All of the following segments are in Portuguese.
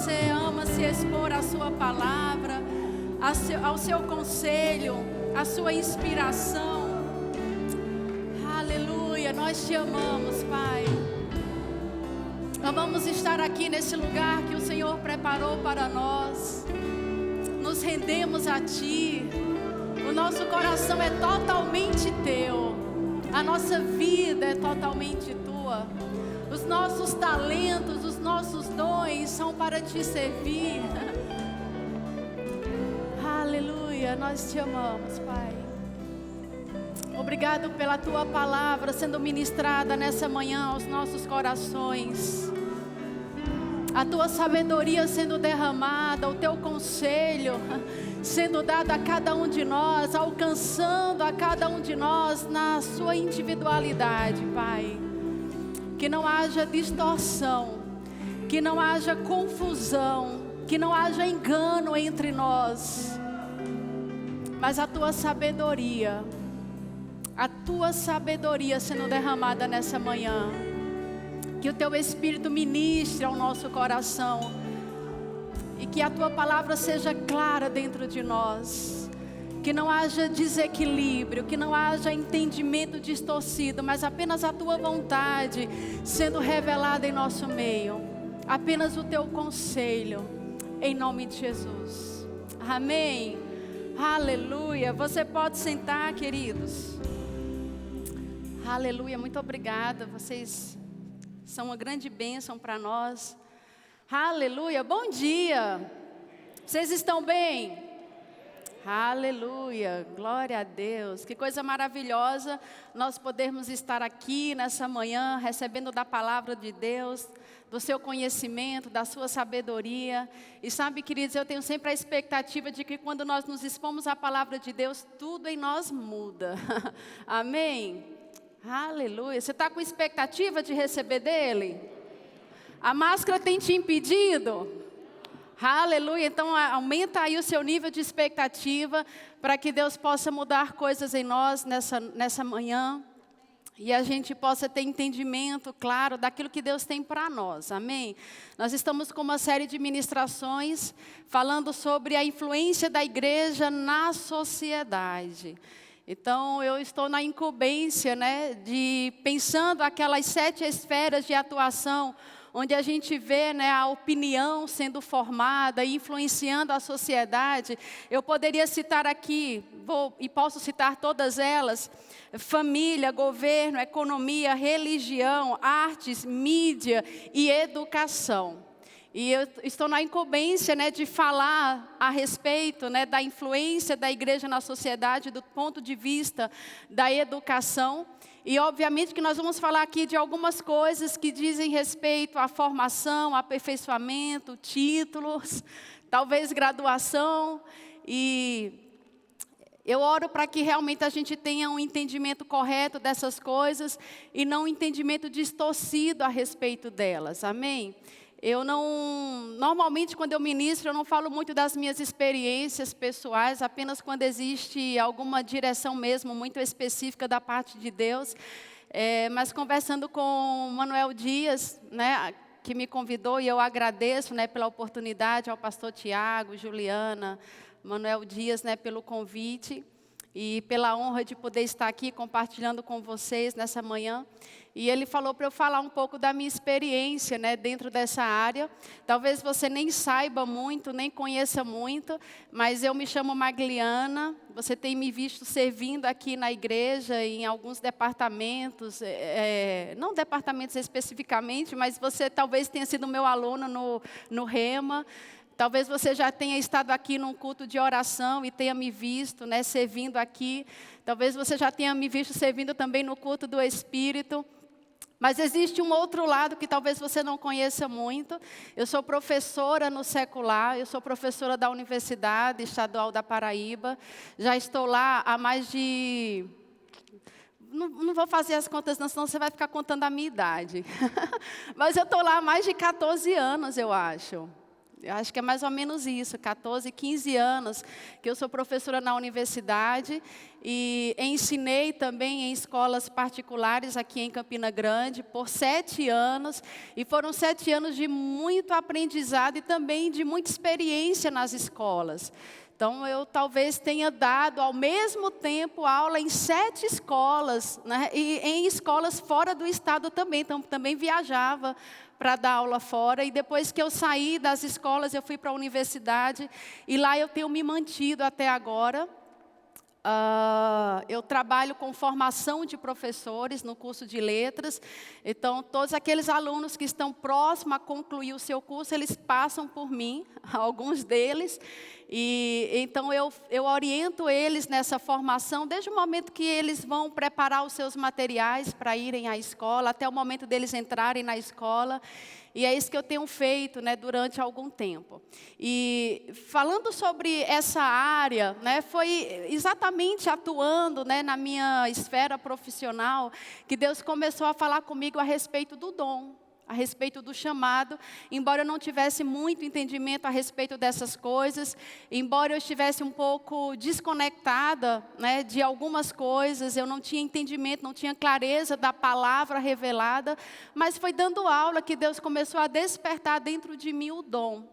você ama se expor à sua palavra, ao seu conselho, à sua inspiração. Aleluia, nós te amamos, Pai. Amamos estar aqui nesse lugar que o Senhor preparou para nós. Nos rendemos a Ti. O nosso coração é totalmente Teu. A nossa vida é totalmente Tua. Os nossos talentos, os nossos dons são para Te servir. Aleluia, nós Te amamos, Pai. Obrigado pela Tua palavra sendo ministrada nessa manhã aos nossos corações. A Tua sabedoria sendo derramada, o Teu conselho sendo dado a cada um de nós, alcançando a cada um de nós na sua individualidade, Pai. Que não haja distorção, que não haja confusão, que não haja engano entre nós, mas a Tua sabedoria sendo derramada nessa manhã. Que o Teu Espírito ministre ao nosso coração e que a Tua palavra seja clara dentro de nós. Que não haja desequilíbrio, que não haja entendimento distorcido, mas apenas a Tua vontade sendo revelada em nosso meio. Apenas o Teu conselho, em nome de Jesus. Amém. Aleluia. Você pode sentar, queridos. Aleluia, muito obrigada. Vocês são uma grande bênção para nós. Aleluia, bom dia. Vocês estão bem? Aleluia, glória a Deus. Que coisa maravilhosa nós podermos estar aqui nessa manhã, recebendo da palavra de Deus, do seu conhecimento, da sua sabedoria. E sabe, queridos, eu tenho sempre a expectativa de que quando nós nos expomos à palavra de Deus, tudo em nós muda. Amém? Aleluia. Você está com expectativa de receber dele? A máscara tem te impedido? Aleluia. Então aumenta aí o seu nível de expectativa para que Deus possa mudar coisas em nós nessa manhã. E a gente possa ter entendimento claro daquilo que Deus tem para nós, amém? Nós estamos com uma série de ministrações falando sobre a influência da igreja na sociedade. Então, eu estou na incumbência, pensando aquelas 7 esferas de atuação, onde a gente vê, a opinião sendo formada, influenciando a sociedade. Eu poderia citar aqui, e posso citar todas elas: família, governo, economia, religião, artes, mídia e educação. E eu estou na incumbência, de falar a respeito, da influência da igreja na sociedade, do ponto de vista da educação. E obviamente que nós vamos falar aqui de algumas coisas que dizem respeito à formação, aperfeiçoamento, títulos, talvez graduação. E eu oro para que realmente a gente tenha um entendimento correto dessas coisas e não um entendimento distorcido a respeito delas. Amém? Normalmente quando eu ministro, eu não falo muito das minhas experiências pessoais, apenas quando existe alguma direção mesmo, muito específica da parte de Deus. Mas conversando com o Manuel Dias, que me convidou, e eu agradeço, pela oportunidade, ao pastor Tiago, Juliana, Manuel Dias, pelo convite e pela honra de poder estar aqui compartilhando com vocês nessa manhã. E ele falou para eu falar um pouco da minha experiência, dentro dessa área. Talvez você nem saiba muito, nem conheça muito, mas eu me chamo Magliana. Você tem me visto servindo aqui na igreja, em alguns departamentos, não departamentos especificamente, mas você talvez tenha sido meu aluno no Rema. Talvez você já tenha estado aqui num culto de oração e tenha me visto, servindo aqui. Talvez você já tenha me visto servindo também no culto do Espírito. Mas existe um outro lado que talvez você não conheça muito. Eu sou professora no secular, eu sou professora da Universidade Estadual da Paraíba. Já estou lá há mais de... Não vou fazer as contas não, senão você vai ficar contando a minha idade. Mas eu estou lá há mais de 14 anos, eu acho. Eu acho que é mais ou menos isso, 14, 15 anos que eu sou professora na universidade e ensinei também em escolas particulares aqui em Campina Grande por 7 anos. E foram 7 anos de muito aprendizado e também de muita experiência nas escolas. Então, eu talvez tenha dado ao mesmo tempo aula em 7 escolas, né? E em escolas fora do estado também. Então, também viajava para dar aula fora. E depois que eu saí das escolas, eu fui para a universidade. E lá eu tenho me mantido até agora. Eu trabalho com formação de professores no curso de letras. Então, todos aqueles alunos que estão próximos a concluir o seu curso, eles passam por mim, alguns deles. E então, eu oriento eles nessa formação, desde o momento que eles vão preparar os seus materiais para irem à escola, até o momento deles entrarem na escola. E é isso que eu tenho feito, né, durante algum tempo. E falando sobre essa área, né, foi exatamente atuando, né, na minha esfera profissional que Deus começou a falar comigo a respeito do dom, a respeito do chamado. Embora eu não tivesse muito entendimento a respeito dessas coisas, embora eu estivesse um pouco desconectada, né, de algumas coisas, eu não tinha entendimento, não tinha clareza da palavra revelada, mas foi dando aula que Deus começou a despertar dentro de mim o dom,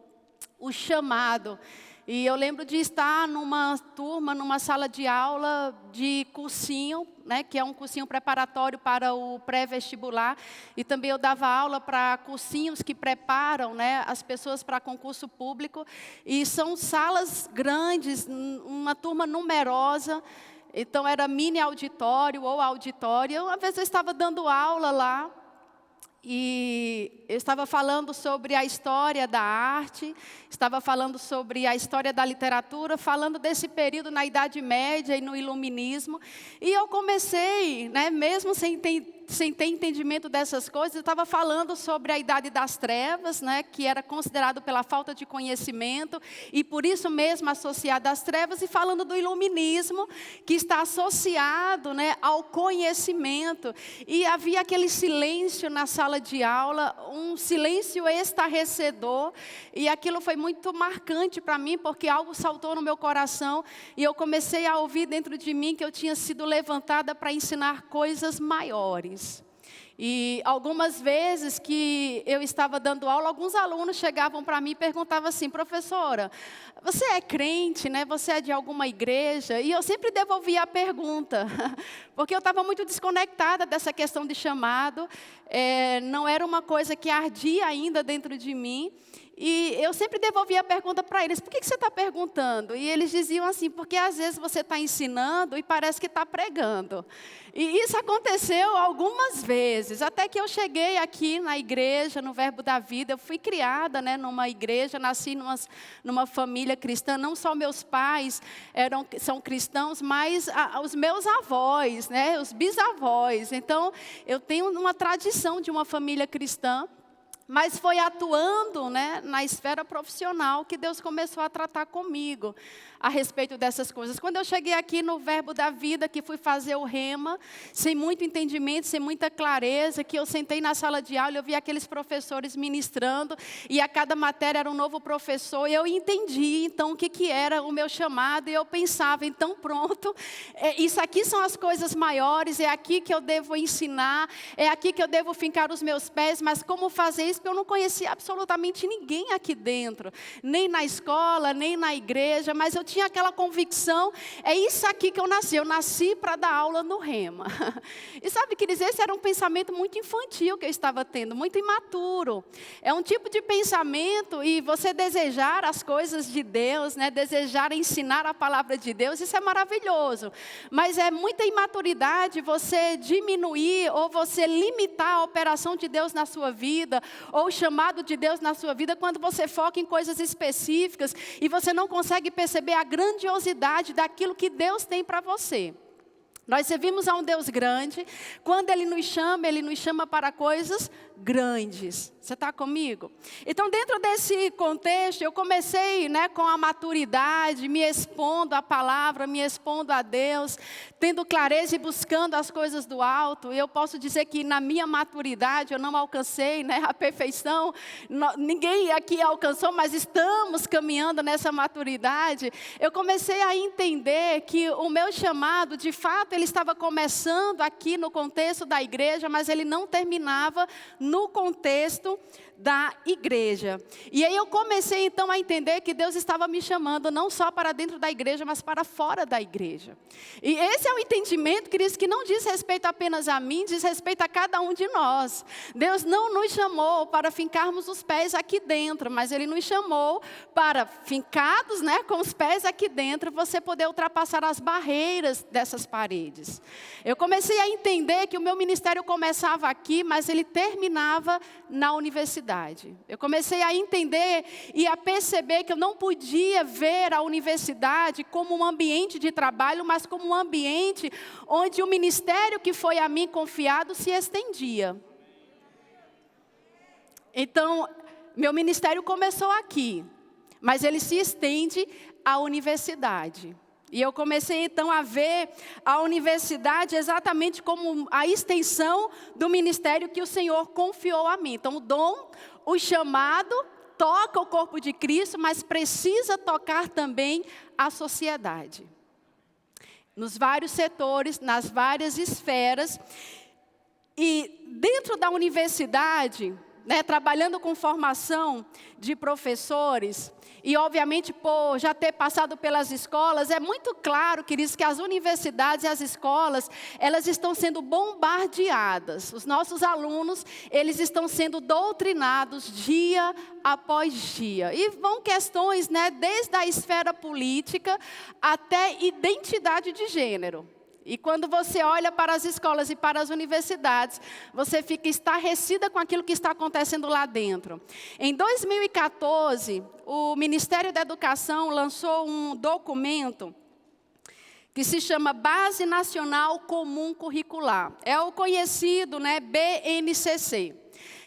o chamado. E eu lembro de estar numa turma, numa sala de aula de cursinho, né, que é um cursinho preparatório para o pré-vestibular. E também eu dava aula para cursinhos que preparam, né, as pessoas para concurso público. E são salas grandes, uma turma numerosa. Então era mini auditório ou auditório. Uma vez eu estava dando aula lá. E eu estava falando sobre a história da arte, estava falando sobre a história da literatura, falando desse período na Idade Média e no Iluminismo. E eu comecei, né, mesmo sem ter entendimento dessas coisas, eu estava falando sobre a Idade das Trevas, né, que era considerado pela falta de conhecimento, e por isso mesmo associado às trevas, e falando do Iluminismo, que está associado, né, ao conhecimento. E havia aquele silêncio na sala de aula, um silêncio estarrecedor, e aquilo foi muito marcante para mim, porque algo saltou no meu coração, e eu comecei a ouvir dentro de mim que eu tinha sido levantada para ensinar coisas maiores. E algumas vezes que eu estava dando aula, alguns alunos chegavam para mim e perguntavam assim: professora, você é crente, né? Você é de alguma igreja? E eu sempre devolvia a pergunta, porque eu estava muito desconectada dessa questão de chamado, não era uma coisa que ardia ainda dentro de mim. E eu sempre devolvia a pergunta para eles: por que você está perguntando? E eles diziam assim: porque às vezes você está ensinando e parece que está pregando. E isso aconteceu algumas vezes, até que eu cheguei aqui na igreja, no Verbo da Vida. Eu fui criada, né, numa igreja, nasci numa família cristã. Não só meus pais são cristãos, mas os meus avós, né, os bisavós. Então, eu tenho uma tradição de uma família cristã. Mas foi atuando, né, na esfera profissional que Deus começou a tratar comigo a respeito dessas coisas. Quando eu cheguei aqui no Verbo da Vida, que fui fazer o rema, sem muito entendimento, sem muita clareza, que eu sentei na sala de aula e eu vi aqueles professores ministrando, e a cada matéria era um novo professor, e eu entendi então o que era o meu chamado, e eu pensava: então pronto, isso aqui são as coisas maiores, é aqui que eu devo ensinar, é aqui que eu devo fincar os meus pés. Mas como fazer isso? Porque eu não conhecia absolutamente ninguém aqui dentro, nem na escola, nem na igreja, mas eu tinha aquela convicção: é isso aqui que eu nasci para dar aula no rema. E sabe, queridos, esse era um pensamento muito infantil que eu estava tendo, muito imaturo. É um tipo de pensamento, e você desejar as coisas de Deus, né, desejar ensinar a palavra de Deus, isso é maravilhoso. Mas é muita imaturidade você diminuir ou você limitar a operação de Deus na sua vida, ou o chamado de Deus na sua vida, quando você foca em coisas específicas e você não consegue perceber a grandiosidade daquilo que Deus tem para você. Nós servimos a um Deus grande. Quando Ele nos chama para coisas grandes. Você está comigo? Então, dentro desse contexto, eu comecei, com a maturidade, me expondo à palavra, me expondo a Deus, tendo clareza e buscando as coisas do alto. E eu posso dizer que na minha maturidade eu não alcancei, a perfeição. Ninguém aqui alcançou, mas estamos caminhando nessa maturidade. Eu comecei a entender que o meu chamado, de fato, ele estava começando aqui no contexto da igreja, mas ele não terminava no contexto da igreja. E aí eu comecei então a entender que Deus estava me chamando não só para dentro da igreja, mas para fora da igreja. E esse é o entendimento, queridos, que não diz respeito apenas a mim, diz respeito a cada um de nós. Deus não nos chamou para fincarmos os pés aqui dentro, mas Ele nos chamou para, fincados, com os pés aqui dentro, você poder ultrapassar as barreiras dessas paredes. Eu comecei a entender que o meu ministério começava aqui, mas ele terminava na universidade. Eu comecei a entender e a perceber que eu não podia ver a universidade como um ambiente de trabalho, mas como um ambiente onde o ministério que foi a mim confiado se estendia. Então, meu ministério começou aqui, mas ele se estende à universidade. E eu comecei então a ver a universidade exatamente como a extensão do ministério que o Senhor confiou a mim. Então o dom, o chamado, toca o corpo de Cristo, mas precisa tocar também a sociedade. Nos vários setores, nas várias esferas. E dentro da universidade, trabalhando com formação de professores, e obviamente por já ter passado pelas escolas, é muito claro, queridos, que as universidades e as escolas, elas estão sendo bombardeadas. Os nossos alunos, eles estão sendo doutrinados dia após dia. E vão questões, desde a esfera política até identidade de gênero. E quando você olha para as escolas e para as universidades, você fica estarrecida com aquilo que está acontecendo lá dentro. Em 2014, o Ministério da Educação lançou um documento que se chama Base Nacional Comum Curricular. É o conhecido, BNCC.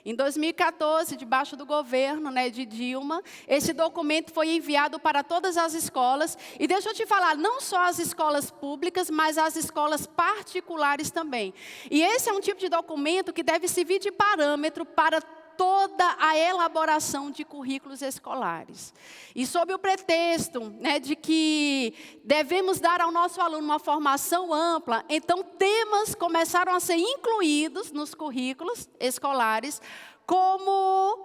Em 2014, debaixo do governo de Dilma, esse documento foi enviado para todas as escolas. E deixa eu te falar, não só as escolas públicas, mas as escolas particulares também. E esse é um tipo de documento que deve servir de parâmetro para toda a elaboração de currículos escolares. E sob o pretexto de que devemos dar ao nosso aluno uma formação ampla, então temas começaram a ser incluídos nos currículos escolares, como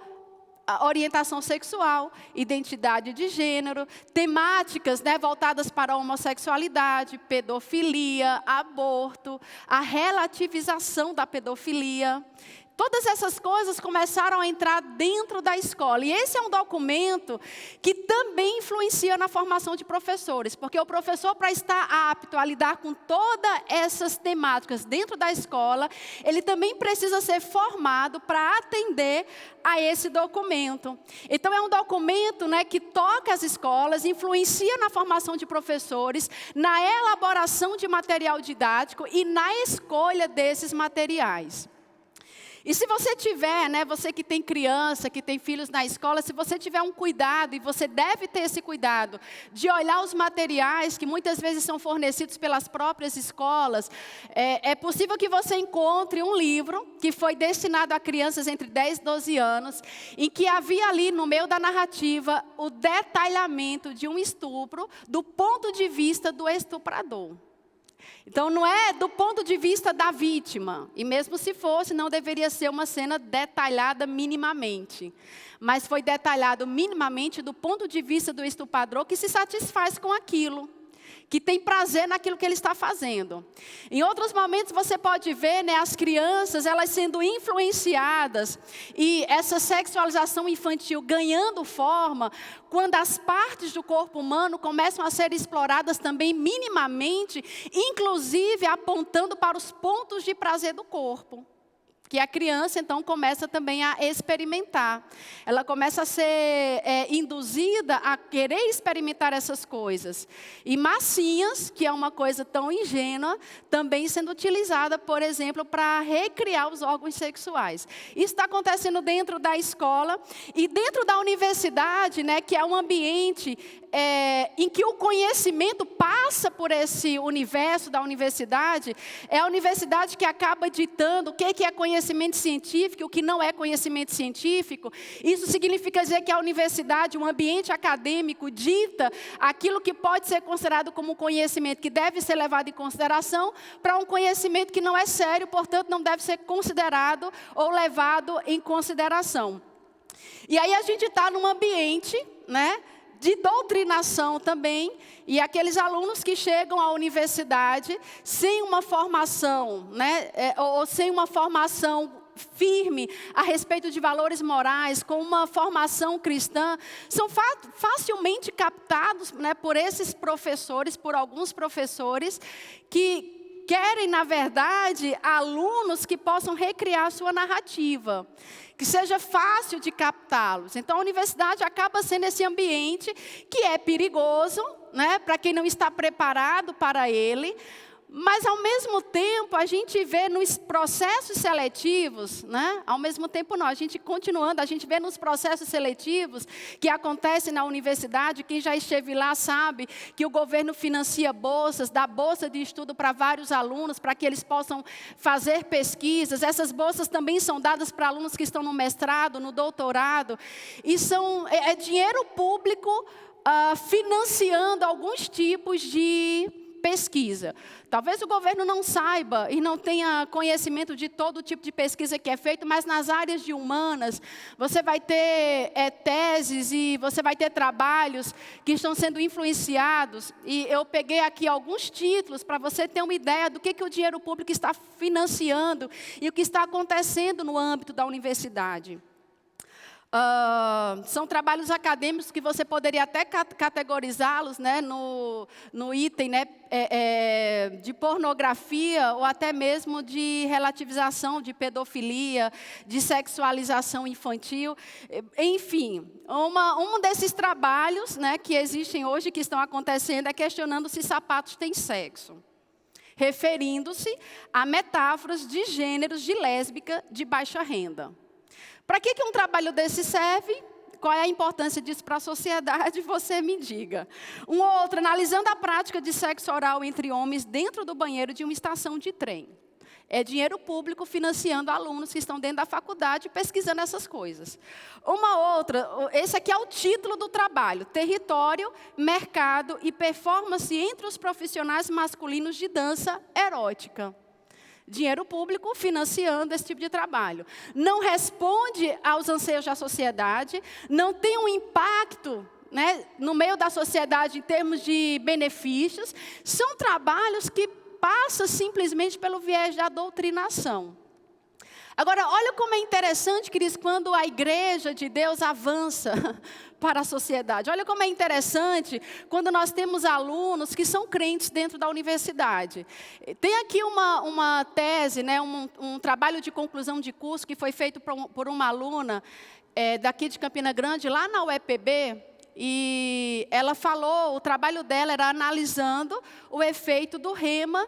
a orientação sexual, identidade de gênero, temáticas voltadas para a homossexualidade, pedofilia, aborto, a relativização da pedofilia. Todas essas coisas começaram a entrar dentro da escola. E esse é um documento que também influencia na formação de professores. Porque o professor, para estar apto a lidar com todas essas temáticas dentro da escola, ele também precisa ser formado para atender a esse documento. Então, é um documento que toca as escolas, influencia na formação de professores, na elaboração de material didático e na escolha desses materiais. E se você tiver, você que tem criança, que tem filhos na escola, se você tiver um cuidado, e você deve ter esse cuidado, de olhar os materiais que muitas vezes são fornecidos pelas próprias escolas, é possível que você encontre um livro que foi destinado a crianças entre 10 e 12 anos, em que havia ali, no meio da narrativa, o detalhamento de um estupro do ponto de vista do estuprador. Então, não é do ponto de vista da vítima. E mesmo se fosse, não deveria ser uma cena detalhada minimamente. Mas foi detalhado minimamente do ponto de vista do estuprador, que se satisfaz com aquilo, que tem prazer naquilo que ele está fazendo. Em outros momentos você pode ver as crianças elas sendo influenciadas e essa sexualização infantil ganhando forma quando as partes do corpo humano começam a ser exploradas também minimamente, inclusive apontando para os pontos de prazer do corpo. Que a criança, então, começa também a experimentar. Ela começa a ser induzida a querer experimentar essas coisas. E massinhas, que é uma coisa tão ingênua, também sendo utilizada, por exemplo, para recriar os órgãos sexuais. Isso está acontecendo dentro da escola e dentro da universidade, né, que é um ambiente em que o conhecimento passa por esse universo da universidade. É a universidade que acaba ditando o que é conhecimento científico, o que não é conhecimento científico. Isso significa dizer que a universidade, um ambiente acadêmico, dita aquilo que pode ser considerado como conhecimento que deve ser levado em consideração, para um conhecimento que não é sério, portanto, não deve ser considerado ou levado em consideração. E aí a gente está num ambiente, né, de doutrinação também, e aqueles alunos que chegam à universidade sem uma formação, né, ou sem uma formação firme a respeito de valores morais, com uma formação cristã, são facilmente captados, né, por esses professores, por alguns professores que querem, na verdade, alunos que possam recriar sua narrativa, que seja fácil de captá-los. Então, a universidade acaba sendo esse ambiente que é perigoso, né, para quem não está preparado para ele. Mas, ao mesmo tempo, a gente vê nos processos seletivos, né? Ao mesmo tempo não, a gente vê nos processos seletivos que acontecem na universidade, quem já esteve lá sabe que o governo financia bolsas, dá bolsa de estudo para vários alunos, para que eles possam fazer pesquisas. Essas bolsas também são dadas para alunos que estão no mestrado, no doutorado, e é dinheiro público financiando alguns tipos de pesquisa. Talvez o governo não saiba e não tenha conhecimento de todo tipo de pesquisa que é feito, mas nas áreas de humanas, você vai ter teses e você vai ter trabalhos que estão sendo influenciados. E eu peguei aqui alguns títulos para você ter uma ideia do que o dinheiro público está financiando e o que está acontecendo no âmbito da universidade. São trabalhos acadêmicos que você poderia até categorizá-los, né, no item, né, de pornografia ou até mesmo de relativização de pedofilia, de sexualização infantil. Enfim, um desses trabalhos, né, que existem hoje, que estão acontecendo, é questionando se sapatos têm sexo, referindo-se a metáforas de gêneros de lésbica de baixa renda. Para que um trabalho desse serve? Qual é a importância disso para a sociedade? Você me diga. Um outro, analisando a prática de sexo oral entre homens dentro do banheiro de uma estação de trem. É dinheiro público financiando alunos que estão dentro da faculdade pesquisando essas coisas. Uma outra, esse aqui é o título do trabalho: Território, Mercado e Performance entre os profissionais masculinos de dança erótica. Dinheiro público financiando esse tipo de trabalho. Não responde aos anseios da sociedade, não tem um impacto, né, no meio da sociedade em termos de benefícios. São trabalhos que passam simplesmente pelo viés da doutrinação. Agora, olha como é interessante, queridos, quando a igreja de Deus avança para a sociedade. Olha como é interessante quando nós temos alunos que são crentes dentro da universidade. Tem aqui uma tese, né, um trabalho de conclusão de curso que foi feito por uma aluna daqui de Campina Grande, lá na UEPB. E ela falou, o trabalho dela era analisando o efeito do rema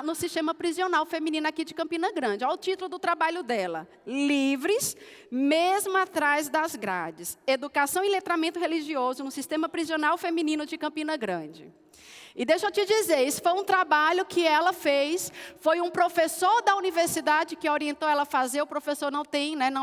no sistema prisional feminino aqui de Campina Grande. Olha o título do trabalho dela: Livres, mesmo atrás das grades. Educação e letramento religioso no sistema prisional feminino de Campina Grande. E deixa eu te dizer, esse foi um trabalho que ela fez, foi um professor da universidade que orientou ela a fazer. O professor não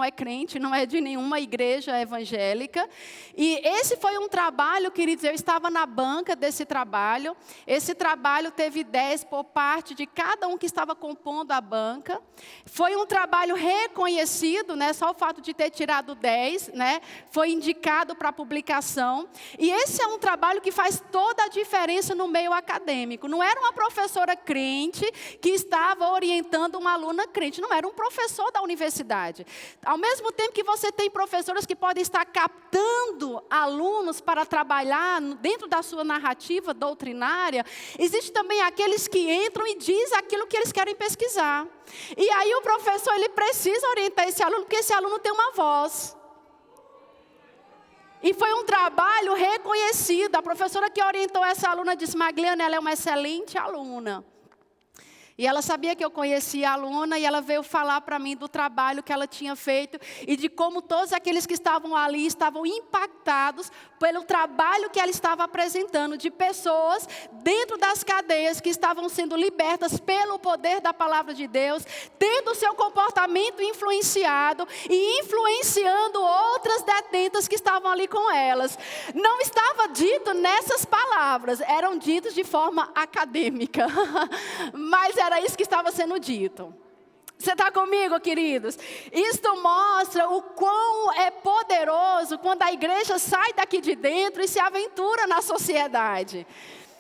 é crente, não é de nenhuma igreja evangélica. E esse foi um trabalho, queridos, eu estava na banca desse trabalho. Esse trabalho teve 10 por parte de cada um que estava compondo a banca. Foi um trabalho reconhecido, né, só o fato de ter tirado 10, né, foi indicado para publicação. E esse é um trabalho que faz toda a diferença no meio meio acadêmico. Não era uma professora crente que estava orientando uma aluna crente. Não, era um professor da universidade. Ao mesmo tempo que você tem professoras que podem estar captando alunos para trabalhar dentro da sua narrativa doutrinária, existe também aqueles que entram e dizem aquilo que eles querem pesquisar. E aí o professor, ele precisa orientar esse aluno, porque esse aluno tem uma voz. E foi um trabalho reconhecido. A professora que orientou essa aluna disse: Magliana, ela é uma excelente aluna. E ela sabia que eu conhecia a aluna e ela veio falar para mim do trabalho que ela tinha feito e de como todos aqueles que estavam ali estavam impactados pelo trabalho que ela estava apresentando, de pessoas dentro das cadeias que estavam sendo libertas pelo poder da palavra de Deus, tendo o seu comportamento influenciado e influenciando outras detentas que estavam ali com elas. Não estava dito nessas palavras, eram ditos de forma acadêmica, mas era isso que estava sendo dito. Você está comigo, queridos? Isto mostra o quão é poderoso quando a igreja sai daqui de dentro e se aventura na sociedade.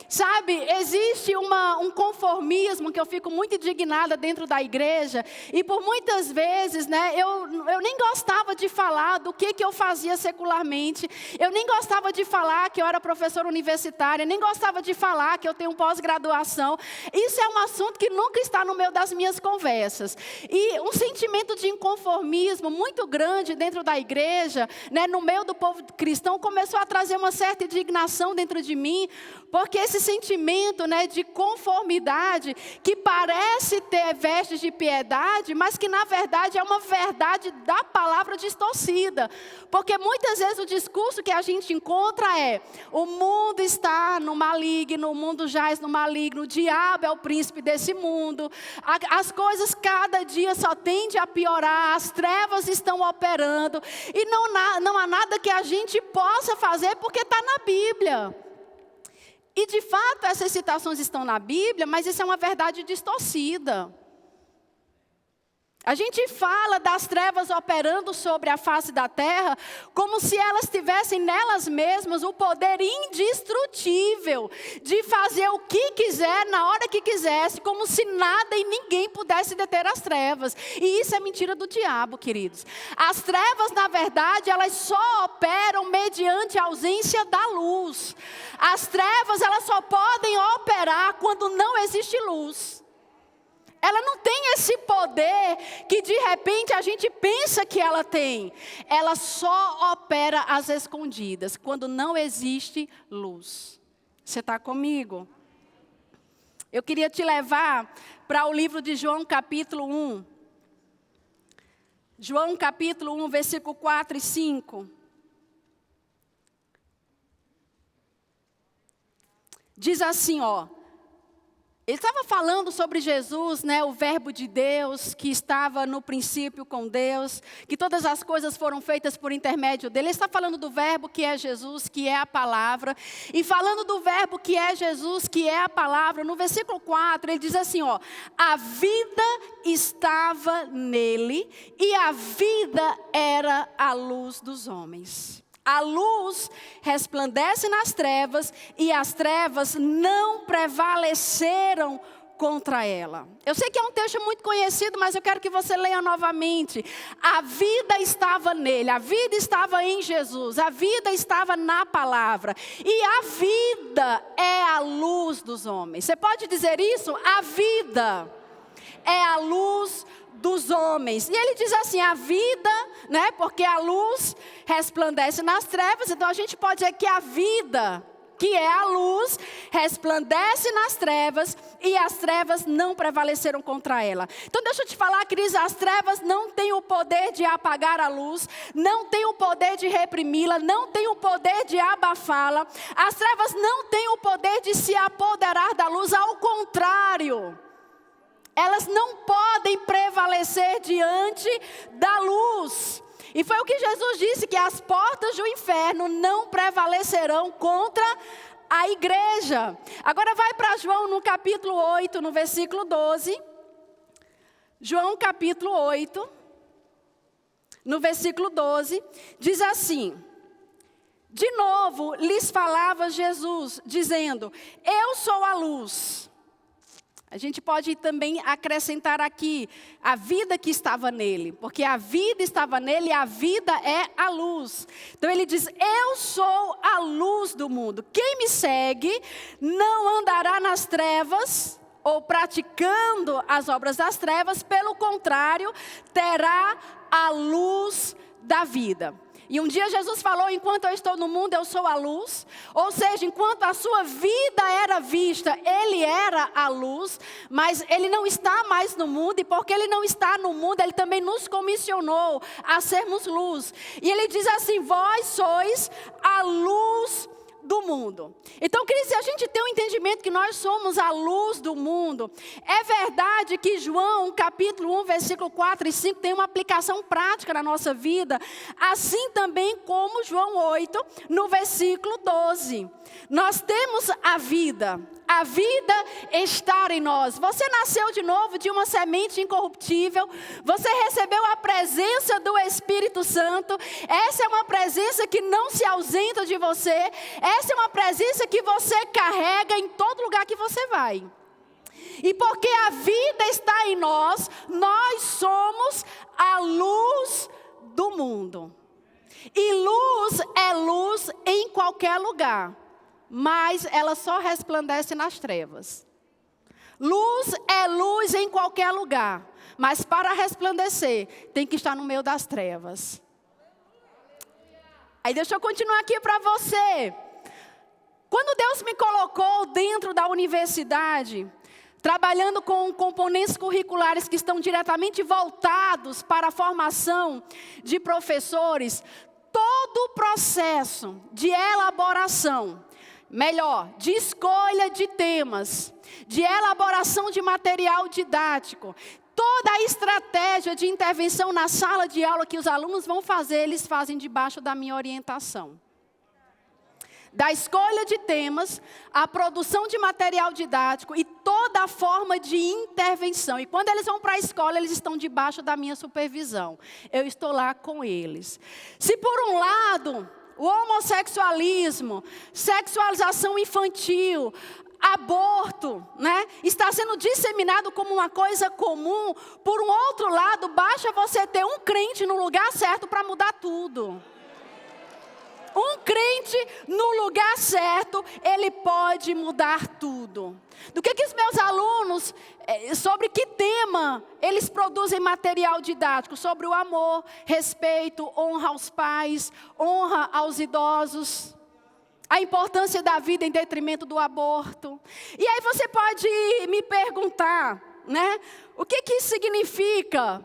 Sabe, existe um conformismo que eu fico muito indignada dentro da igreja. E por muitas vezes, né, eu nem gostava de falar do que eu fazia secularmente. Eu nem gostava de falar que eu era professora universitária. Nem gostava de falar que eu tenho pós-graduação. Isso é um assunto que nunca está no meio das minhas conversas. E um sentimento de inconformismo muito grande dentro da igreja, né, no meio do povo cristão, começou a trazer uma certa indignação dentro de mim. Porque esse sentimento, né, de conformidade, que parece ter vestes de piedade, mas que na verdade é uma verdade da palavra distorcida. Porque muitas vezes o discurso que a gente encontra é: o mundo está no maligno, o mundo jaz no maligno, o diabo é o príncipe desse mundo, as coisas cada dia só tendem a piorar, as trevas estão operando, e não há nada que a gente possa fazer porque está na Bíblia. E de fato essas citações estão na Bíblia, mas isso é uma verdade distorcida. A gente fala das trevas operando sobre a face da terra, como se elas tivessem nelas mesmas o poder indestrutível de fazer o que quiser, na hora que quisesse, como se nada e ninguém pudesse deter as trevas. E isso é mentira do diabo, queridos. As trevas, na verdade, elas só operam mediante a ausência da luz. As trevas, elas só podem operar quando não existe luz. Ela não tem esse poder que de repente a gente pensa que ela tem. Ela só opera às escondidas, quando não existe luz. Você está comigo? Eu queria te levar para o livro de João capítulo 1. João capítulo 1, versículo 4 e 5. Diz assim, ó. Ele estava falando sobre Jesus, né, o verbo de Deus, que estava no princípio com Deus, que todas as coisas foram feitas por intermédio dele. Ele está falando do verbo que é Jesus, que é a palavra. E falando do verbo que é Jesus, que é a palavra, no versículo 4, ele diz assim, ó: a vida estava nele e a vida era a luz dos homens. A luz resplandece nas trevas e as trevas não prevaleceram contra ela. Eu sei que é um texto muito conhecido, mas eu quero que você leia novamente. A vida estava nele, a vida estava em Jesus, a vida estava na palavra. E a vida é a luz dos homens. Você pode dizer isso? A vida é a luz dos homens. E ele diz assim, a vida, né, porque a luz resplandece nas trevas, então a gente pode dizer que a vida, que é a luz, resplandece nas trevas e as trevas não prevaleceram contra ela. Então deixa eu te falar, Cris, as trevas não têm o poder de apagar a luz, não têm o poder de reprimi-la, não têm o poder de abafá-la. As trevas não têm o poder de se apoderar da luz, ao contrário. Elas não podem prevalecer diante da luz. E foi o que Jesus disse, que as portas do inferno não prevalecerão contra a igreja. Agora vai para João no capítulo 8, no versículo 12. João capítulo 8, no versículo 12, diz assim: De novo, lhes falava Jesus, dizendo: eu sou a luz. A gente pode também acrescentar aqui a vida que estava nele, porque a vida estava nele e a vida é a luz. Então ele diz: eu sou a luz do mundo. Quem me segue não andará nas trevas ou praticando as obras das trevas, pelo contrário, terá a luz da vida. E um dia Jesus falou: enquanto eu estou no mundo, eu sou a luz. Ou seja, enquanto a sua vida era vista, ele era a luz. Mas ele não está mais no mundo. E porque ele não está no mundo, ele também nos comissionou a sermos luz. E ele diz assim: vós sois a luz do mundo. Então, queridos, se a gente tem um entendimento que nós somos a luz do mundo, é verdade que João, capítulo 1, versículo 4 e 5, tem uma aplicação prática na nossa vida, assim também como João 8, no versículo 12. Nós temos a vida está em nós. Você nasceu de novo de uma semente incorruptível, você recebeu a presença do Espírito Santo. Essa é uma presença que não se ausenta de você, essa é uma presença que você carrega em todo lugar que você vai. E porque a vida está em nós, nós somos a luz do mundo. E luz é luz em qualquer lugar, mas ela só resplandece nas trevas. Luz é luz em qualquer lugar, mas para resplandecer, tem que estar no meio das trevas. Aí deixa eu continuar aqui para você. Quando Deus me colocou dentro da universidade, trabalhando com componentes curriculares que estão diretamente voltados para a formação de professores, todo o processo de elaboração, de escolha de temas, de elaboração de material didático, toda a estratégia de intervenção na sala de aula que os alunos vão fazer, eles fazem debaixo da minha orientação. Da escolha de temas, a produção de material didático e toda a forma de intervenção. E quando eles vão para a escola, eles estão debaixo da minha supervisão. Eu estou lá com eles. Se por um lado, o homossexualismo, sexualização infantil, aborto, está sendo disseminado como uma coisa comum, por um outro lado, basta você ter um crente no lugar certo para mudar tudo. Um crente no lugar certo, ele pode mudar tudo. Do que os meus alunos, sobre que tema eles produzem material didático? Sobre o amor, respeito, honra aos pais, honra aos idosos. A importância da vida em detrimento do aborto. E aí você pode me perguntar, o que isso significa,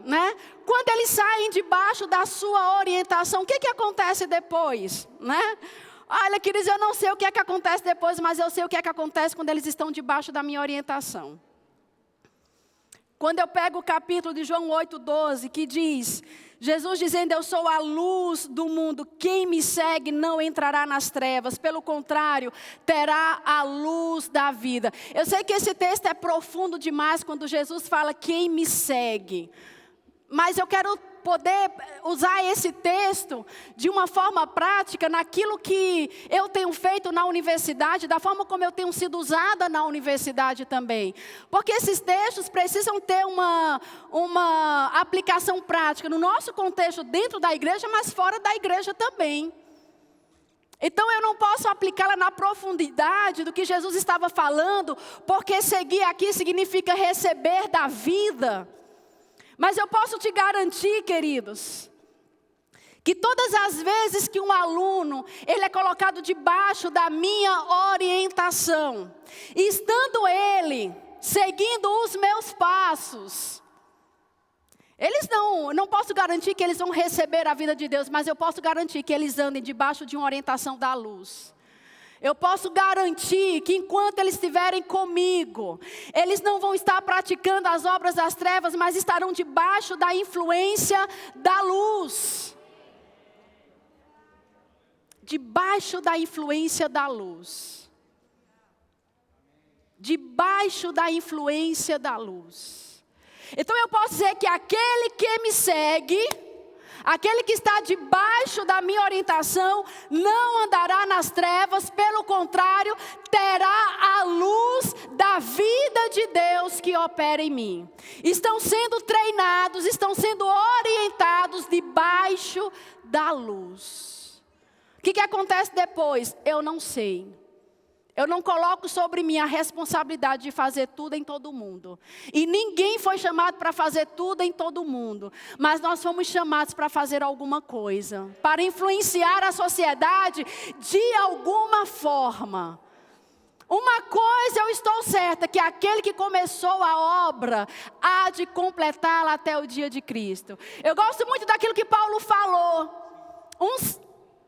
Quando eles saem debaixo da sua orientação, o que acontece depois, Olha, queridos, eu não sei o que acontece depois, mas eu sei o que acontece quando eles estão debaixo da minha orientação. Quando eu pego o capítulo de João 8,12, que diz: Jesus dizendo: eu sou a luz do mundo, quem me segue não entrará nas trevas, pelo contrário, terá a luz da vida. Eu sei que esse texto é profundo demais quando Jesus fala quem me segue, mas eu quero poder usar esse texto de uma forma prática naquilo que eu tenho feito na universidade, da forma como eu tenho sido usada na universidade também. Porque esses textos precisam ter uma aplicação prática no nosso contexto dentro da igreja, mas fora da igreja também. Então eu não posso aplicá-la na profundidade do que Jesus estava falando, porque seguir aqui significa receber da vida. Mas eu posso te garantir, queridos, que todas as vezes que um aluno, ele é colocado debaixo da minha orientação, e estando ele seguindo os meus passos, não posso garantir que eles vão receber a vida de Deus, mas eu posso garantir que eles andem debaixo de uma orientação da luz. Eu posso garantir que enquanto eles estiverem comigo, eles não vão estar praticando as obras das trevas, mas estarão debaixo da influência da luz. Debaixo da influência da luz. Debaixo da influência da luz. Então eu posso dizer que aquele que me segue, Aquele que está debaixo da minha orientação não andará nas trevas, pelo contrário, terá a luz da vida de Deus que opera em mim. Estão sendo treinados, estão sendo orientados debaixo da luz. O que acontece depois? Eu não sei. Eu não coloco sobre mim a responsabilidade de fazer tudo em todo mundo. E ninguém foi chamado para fazer tudo em todo mundo. Mas nós fomos chamados para fazer alguma coisa. Para influenciar a sociedade de alguma forma. Uma coisa eu estou certa, que aquele que começou a obra há de completá-la até o dia de Cristo. Eu gosto muito daquilo que Paulo falou. Uns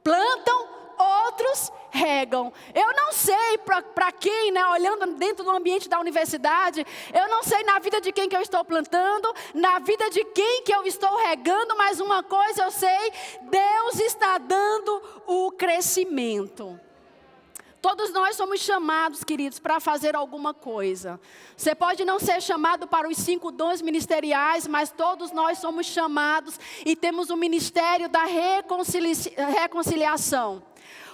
plantam, outros regam. Eu não sei para quem, né, olhando dentro do ambiente da universidade, eu não sei na vida de quem que eu estou plantando, na vida de quem que eu estou regando, mas uma coisa eu sei, Deus está dando o crescimento. Todos nós somos chamados, queridos, para fazer alguma coisa. Você pode não ser chamado para os 5 dons ministeriais, mas todos nós somos chamados e temos o ministério da reconciliação.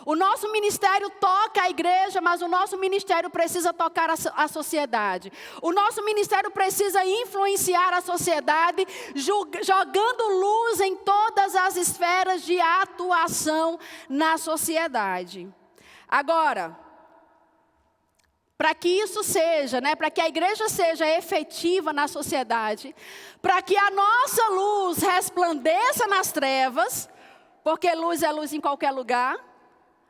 O nosso ministério toca a igreja, mas o nosso ministério precisa tocar a sociedade. O nosso ministério precisa influenciar a sociedade, jogando luz em todas as esferas de atuação na sociedade. Agora, para que isso seja, né, para que a igreja seja efetiva na sociedade, para que a nossa luz resplandeça nas trevas, porque luz é luz em qualquer lugar,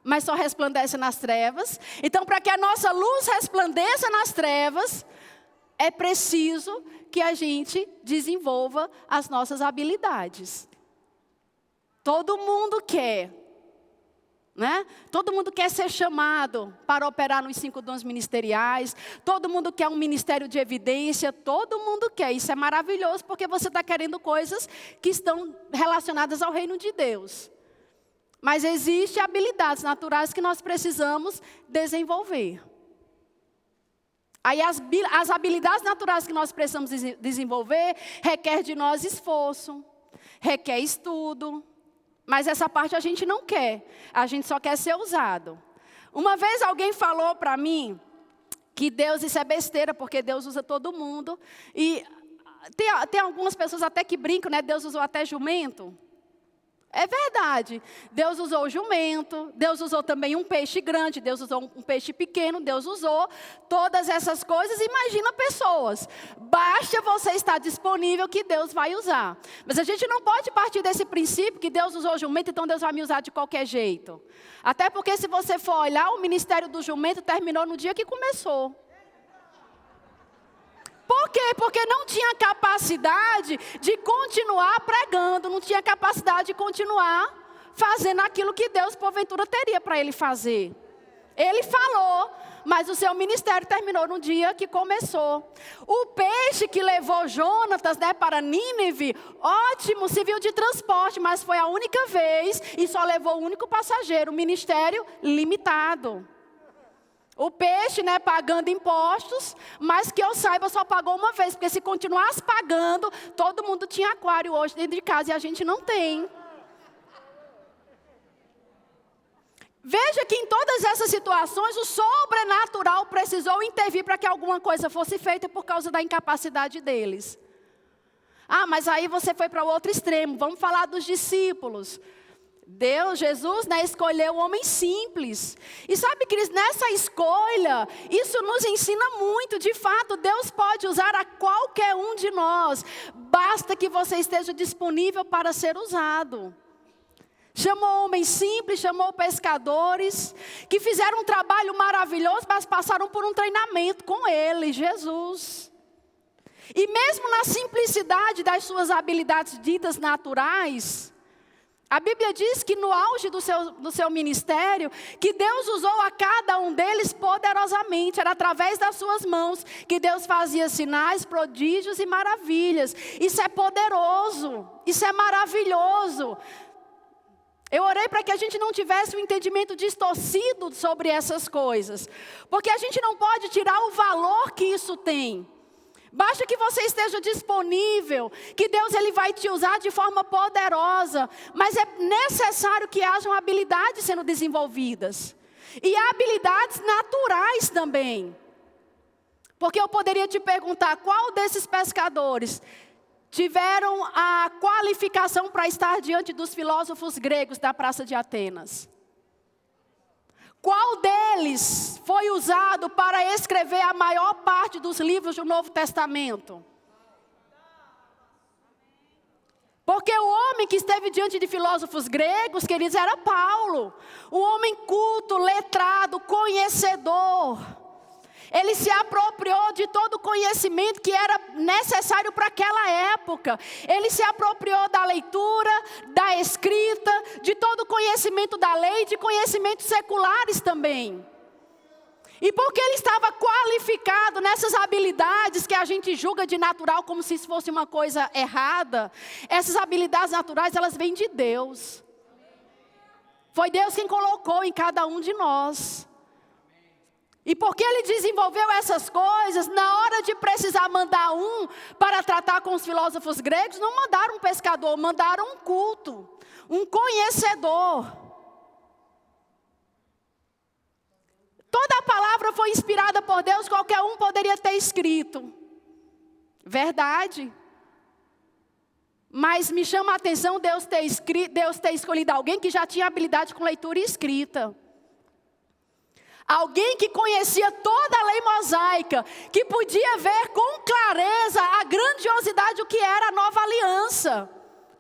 mas só resplandece nas trevas. Então, para que a nossa luz resplandeça nas trevas, é preciso que a gente desenvolva as nossas habilidades. Todo mundo quer. Né? Todo mundo quer ser chamado para operar nos 5 dons ministeriais. Todo mundo quer um ministério de evidência. Todo mundo quer. Isso é maravilhoso porque você está querendo coisas que estão relacionadas ao reino de Deus. Mas existem habilidades naturais que nós precisamos desenvolver. Aí as habilidades naturais que nós precisamos desenvolver requer de nós esforço, requer estudo. Mas essa parte a gente não quer, a gente só quer ser usado. Uma vez alguém falou para mim que Deus, isso é besteira, porque Deus usa todo mundo. E tem algumas pessoas até que brincam, né? Deus usou até jumento. É verdade, Deus usou o jumento, Deus usou também um peixe grande, Deus usou um peixe pequeno, Deus usou todas essas coisas. Imagina pessoas, basta você estar disponível que Deus vai usar. Mas a gente não pode partir desse princípio que Deus usou o jumento, então Deus vai me usar de qualquer jeito. Até porque se você for olhar, o ministério do jumento terminou no dia que começou. Por quê? Porque não tinha capacidade de continuar pregando, não tinha capacidade de continuar fazendo aquilo que Deus, porventura, teria para ele fazer. Ele falou, mas o seu ministério terminou no dia que começou. O peixe que levou Jonatas, né, para Nínive, ótimo, serviu de transporte, mas foi a única vez e só levou o único passageiro, ministério limitado. O peixe, né, pagando impostos, mas que eu saiba só pagou uma vez, porque se continuasse pagando, todo mundo tinha aquário hoje dentro de casa e a gente não tem. Veja que em todas essas situações o sobrenatural precisou intervir para que alguma coisa fosse feita por causa da incapacidade deles. Ah, mas aí você foi para o outro extremo, vamos falar dos discípulos. Jesus, né, escolheu homens simples. E sabe, queridos, nessa escolha, isso nos ensina muito. De fato, Deus pode usar a qualquer um de nós. Basta que você esteja disponível para ser usado. Chamou homens simples, chamou pescadores, que fizeram um trabalho maravilhoso, mas passaram por um treinamento com Ele, Jesus. E mesmo na simplicidade das suas habilidades ditas naturais, a Bíblia diz que no auge do seu ministério, que Deus usou a cada um deles poderosamente. Era através das suas mãos que Deus fazia sinais, prodígios e maravilhas. Isso é poderoso, isso é maravilhoso. Eu orei para que a gente não tivesse um entendimento distorcido sobre essas coisas. Porque a gente não pode tirar o valor que isso tem. Basta que você esteja disponível, que Deus ele vai te usar de forma poderosa. Mas é necessário que hajam habilidades sendo desenvolvidas. E habilidades naturais também. Porque eu poderia te perguntar, qual desses pescadores tiveram a qualificação para estar diante dos filósofos gregos da Praça de Atenas? Qual deles foi usado para escrever a maior parte dos livros do Novo Testamento? Porque o homem que esteve diante de filósofos gregos, queridos, era Paulo. Um homem culto, letrado, conhecedor. Ele se apropriou de todo o conhecimento que era necessário para aquela época. Ele se apropriou da leitura, da escrita, de todo o conhecimento da lei, de conhecimentos seculares também. E porque ele estava qualificado nessas habilidades que a gente julga de natural como se isso fosse uma coisa errada, essas habilidades naturais, elas vêm de Deus. Foi Deus quem colocou em cada um de nós. E porque ele desenvolveu essas coisas, na hora de precisar mandar um para tratar com os filósofos gregos, não mandaram um pescador, mandaram um culto, um conhecedor. Toda a palavra foi inspirada por Deus, qualquer um poderia ter escrito. Verdade. Mas me chama a atenção Deus ter escolhido alguém que já tinha habilidade com leitura e escrita. Alguém que conhecia toda a lei mosaica, que podia ver com clareza a grandiosidade do que era a nova aliança,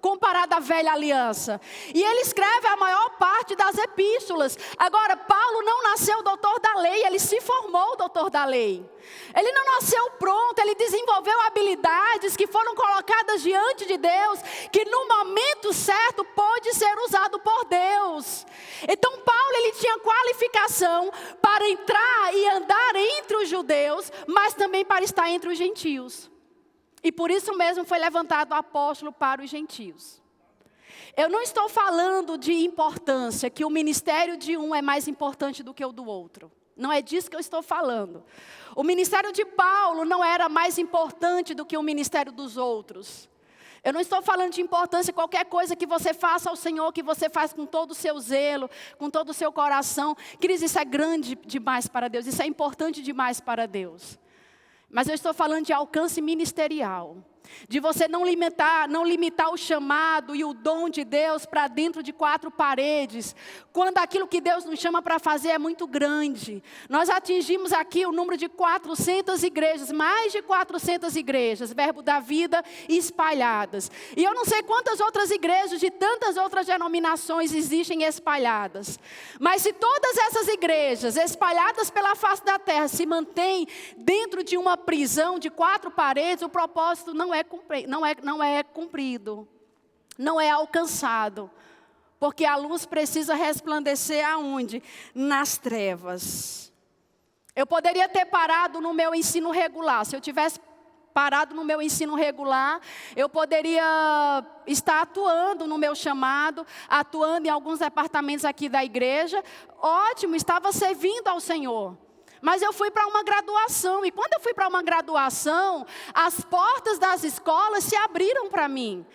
comparada à velha aliança. E ele escreve a maior parte das epístolas. Agora, Paulo não nasceu doutor da lei, ele se formou doutor da lei. Ele não nasceu pronto, ele desenvolveu habilidades que foram colocadas diante de Deus, que no momento certo pôde ser usado por Deus. Então Paulo ele tinha qualificação para entrar e andar entre os judeus, mas também para estar entre os gentios. E por isso mesmo foi levantado o apóstolo para os gentios. Eu não estou falando de importância, que o ministério de um é mais importante do que o do outro. Não é disso que eu estou falando. O ministério de Paulo não era mais importante do que o ministério dos outros. Eu não estou falando de importância, qualquer coisa que você faça ao Senhor, que você faz com todo o seu zelo, com todo o seu coração. Queridos, isso é grande demais para Deus, isso é importante demais para Deus. Mas eu estou falando de alcance ministerial. De você não limitar o chamado e o dom de Deus para dentro de 4 paredes. Quando aquilo que Deus nos chama para fazer é muito grande. Nós atingimos aqui o número de 400 igrejas, mais de 400 igrejas, Verbo da Vida espalhadas. E eu não sei quantas outras igrejas de tantas outras denominações existem espalhadas. Mas se todas essas igrejas espalhadas pela face da terra se mantêm dentro de uma prisão de 4 paredes, o propósito não é cumprido, não é alcançado, porque a luz precisa resplandecer aonde? Nas trevas. Eu poderia ter parado no meu ensino regular. Se eu tivesse parado no meu ensino regular, eu poderia estar atuando no meu chamado, atuando em alguns departamentos aqui da igreja. Ótimo, estava servindo ao Senhor. Mas eu fui para uma graduação, e quando eu fui para uma graduação, as portas das escolas se abriram para mim.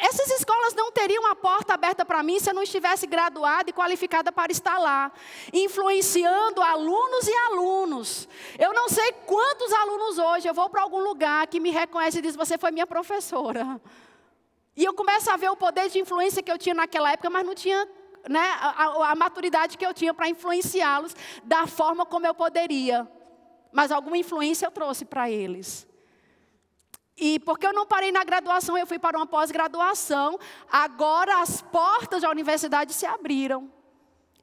Essas escolas não teriam a porta aberta para mim se eu não estivesse graduada e qualificada para estar lá, influenciando alunos e alunos. Eu não sei quantos alunos hoje, eu vou para algum lugar que me reconhece e diz, você foi minha professora. E eu começo a ver o poder de influência que eu tinha naquela época, mas não tinha a maturidade que eu tinha para influenciá-los da forma como eu poderia. Mas alguma influência eu trouxe para eles. E porque eu não parei na graduação, eu fui para uma pós-graduação. Agora as portas da universidade se abriram.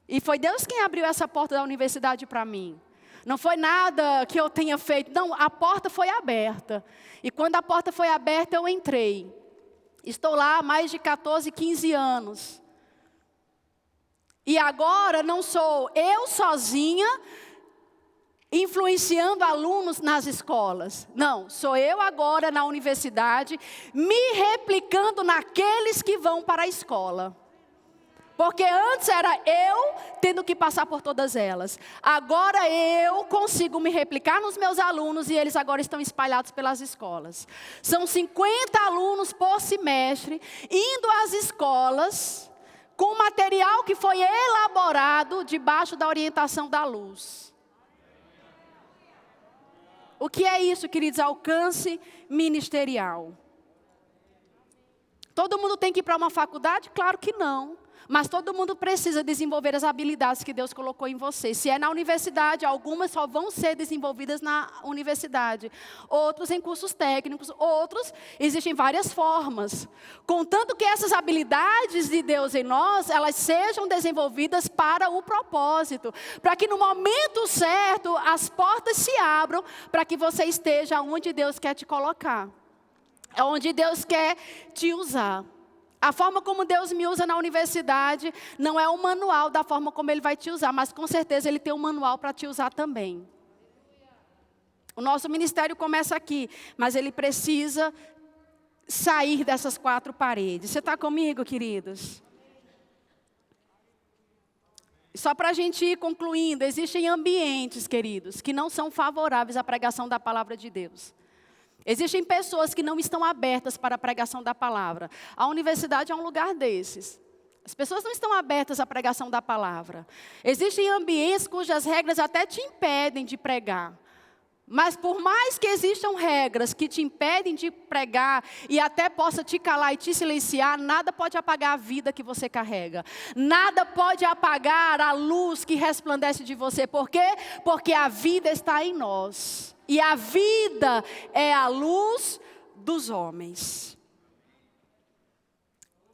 E foi Deus quem abriu essa porta da universidade para mim. Não foi nada que eu tenha feito. Não, a porta foi aberta. E quando a porta foi aberta, eu entrei. Estou lá há mais de 14, 15 anos. E agora não sou eu sozinha influenciando alunos nas escolas. Não, sou eu agora na universidade me replicando naqueles que vão para a escola. Porque antes era eu tendo que passar por todas elas. Agora eu consigo me replicar nos meus alunos e eles agora estão espalhados pelas escolas. São 50 alunos por semestre indo às escolas com material que foi elaborado debaixo da orientação da luz. O que é isso, queridos? Alcance ministerial. Todo mundo tem que ir para uma faculdade? Claro que não. Mas todo mundo precisa desenvolver as habilidades que Deus colocou em você. Se é na universidade, algumas só vão ser desenvolvidas na universidade. Outros em cursos técnicos, outros existem várias formas. Contanto que essas habilidades de Deus em nós, elas sejam desenvolvidas para o propósito. Para que no momento certo, as portas se abram para que você esteja onde Deus quer te colocar. É onde Deus quer te usar. A forma como Deus me usa na universidade não é um manual da forma como Ele vai te usar, mas com certeza Ele tem um manual para te usar também. O nosso ministério começa aqui, mas ele precisa sair dessas 4 paredes. Você está comigo, queridos? Só para a gente ir concluindo, existem ambientes, queridos, que não são favoráveis à pregação da palavra de Deus. Existem pessoas que não estão abertas para a pregação da palavra. A universidade é um lugar desses. As pessoas não estão abertas à pregação da palavra. Existem ambientes cujas regras até te impedem de pregar. Mas por mais que existam regras que te impedem de pregar e até possa te calar e te silenciar, nada pode apagar a vida que você carrega. Nada pode apagar a luz que resplandece de você. Por quê? Porque a vida está em nós. E a vida é a luz dos homens.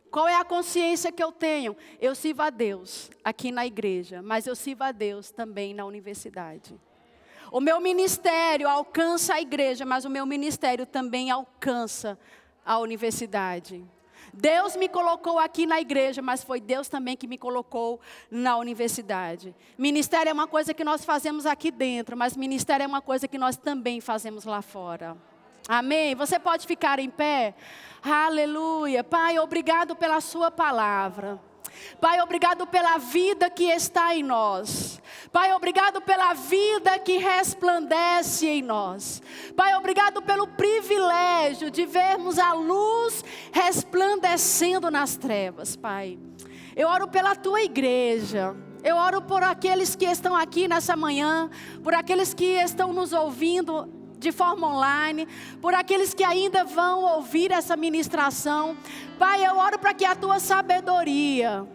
Qual é a consciência que eu tenho? Eu sirvo a Deus aqui na igreja, mas eu sirvo a Deus também na universidade. O meu ministério alcança a igreja, mas o meu ministério também alcança a universidade. Deus me colocou aqui na igreja, mas foi Deus também que me colocou na universidade. Ministério é uma coisa que nós fazemos aqui dentro, mas ministério é uma coisa que nós também fazemos lá fora. Amém? Você pode ficar em pé? Aleluia. Pai, obrigado pela sua palavra. Pai, obrigado pela vida que está em nós. Pai, obrigado pela vida que resplandece em nós. Pai, obrigado pelo privilégio de vermos a luz resplandecendo nas trevas, Pai. Eu oro pela tua igreja. Eu oro por aqueles que estão aqui nessa manhã, por aqueles que estão nos ouvindo de forma online, por aqueles que ainda vão ouvir essa ministração. Pai, eu oro para que a tua sabedoria,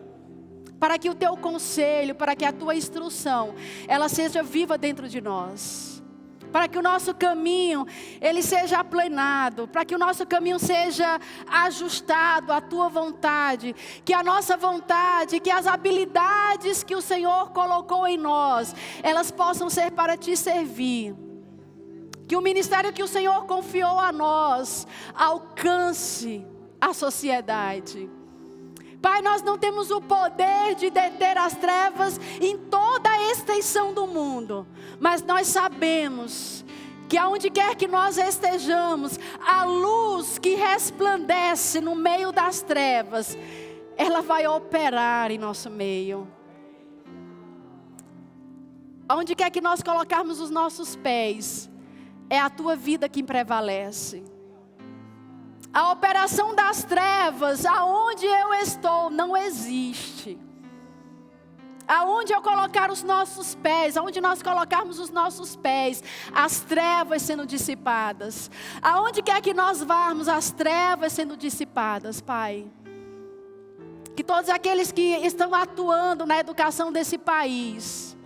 para que o teu conselho, para que a tua instrução, ela seja viva dentro de nós. Para que o nosso caminho, ele seja aplenado, para que o nosso caminho seja ajustado à tua vontade, que a nossa vontade, que as habilidades que o Senhor colocou em nós, elas possam ser para te servir. Que o ministério que o Senhor confiou a nós alcance a sociedade. Pai, nós não temos o poder de deter as trevas em toda a extensão do mundo. Mas nós sabemos que aonde quer que nós estejamos, a luz que resplandece no meio das trevas, ela vai operar em nosso meio. Aonde quer que nós colocarmos os nossos pés, é a tua vida que prevalece. A operação das trevas, aonde eu estou, não existe. Aonde eu colocar os nossos pés, aonde nós colocarmos os nossos pés, as trevas sendo dissipadas. Aonde quer que nós varmos, as trevas sendo dissipadas, Pai. Que todos aqueles que estão atuando na educação desse país,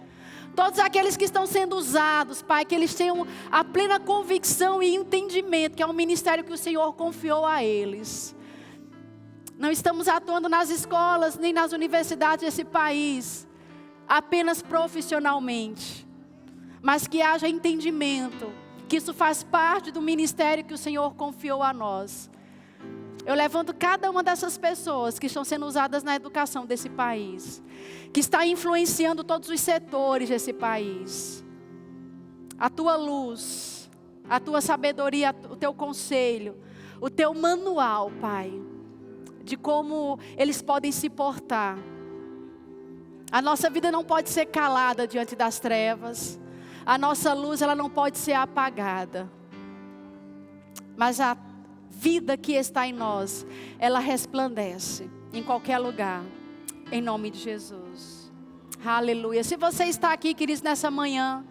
todos aqueles que estão sendo usados, Pai, que eles tenham a plena convicção e entendimento que é um ministério que o Senhor confiou a eles. Não estamos atuando nas escolas, nem nas universidades desse país, apenas profissionalmente. Mas que haja entendimento, que isso faz parte do ministério que o Senhor confiou a nós. Eu levanto cada uma dessas pessoas que estão sendo usadas na educação desse país, que está influenciando todos os setores desse país. A tua luz, a tua sabedoria, o teu conselho, o teu manual, Pai, de como eles podem se portar A nossa vida não pode ser calada diante das trevas. A nossa luz, ela não pode ser apagada. Mas a vida que está em nós, ela resplandece em qualquer lugar. Em nome de Jesus. Aleluia. Se você está aqui, queridos, nessa manhã,